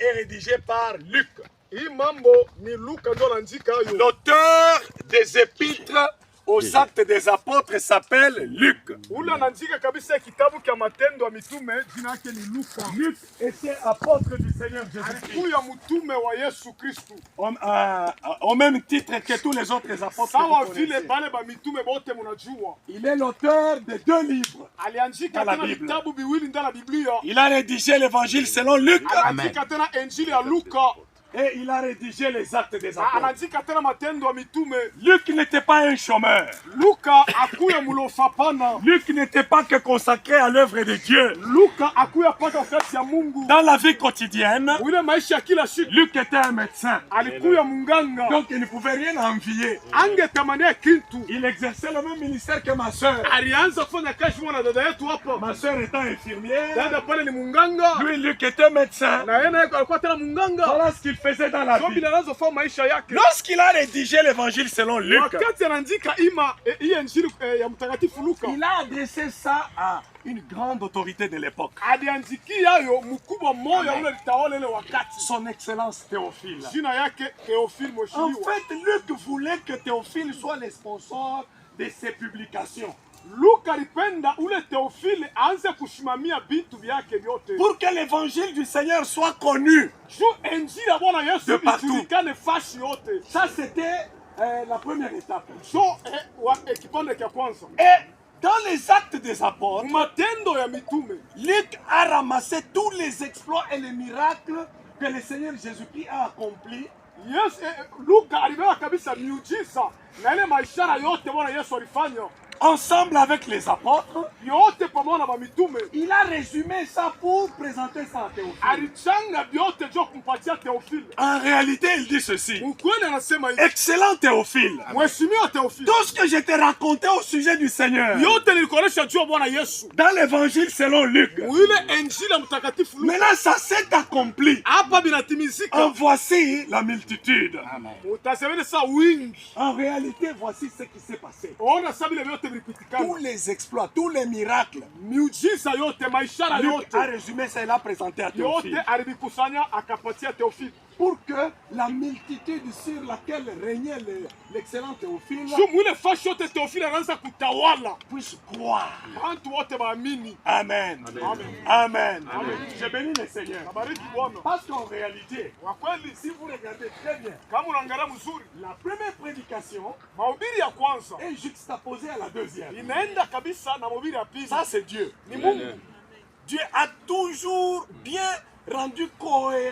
est rédigé par Luc. L'auteur des épîtres aux actes des apôtres s'appelle Luc. Luc était apôtre du Seigneur Jésus-Christ. Au même titre que tous les autres apôtres. Il est l'auteur de 2 livres dans la Bible. Il a rédigé l'évangile selon Luc. Amen. Et il a rédigé les actes des apôtres. Luc n'était pas un chômeur. Luc n'était pas que consacré à l'œuvre de Dieu. Dans la vie quotidienne, Luc était un médecin. Donc il ne pouvait rien envier. Il exerçait le même ministère que ma soeur. Ma soeur étant infirmière, lui Luc était médecin. Voilà ce qu'il faisait dans la vie. Lorsqu'il a rédigé l'évangile selon Luc, il a adressé ça à une grande autorité de l'époque. Son Excellence Théophile. En fait, Luc voulait que Théophile soit le sponsor de ses publications. Pour que l'évangile du Seigneur soit connu de partout. Ça, c'était la première étape. Et dans les actes des apôtres, Luc a ramassé tous les exploits et les miracles que le Seigneur Jésus-Christ a accomplis. Ensemble avec les apôtres, il a résumé ça pour présenter ça à Théophile. En réalité, il dit ceci. Excellent Théophile. Tout ce que je t'ai raconté au sujet du Seigneur, dans l'évangile selon Luc, maintenant ça s'est accompli. En voici la multitude. Amen. En réalité, voici ce qui s'est passé. Tous les exploits, tous les miracles. Luc a résumé ça et l'a présenté à Théophile. Pour que la multitude sur laquelle régnait l'excellent Théophile puisse croire. Amen. Amen. Je bénis le Seigneur. Parce qu'en réalité, si vous regardez très bien, la première prédication est juxtaposée à la deuxième. Ça, c'est Dieu. Dieu a toujours bien rendu cohérent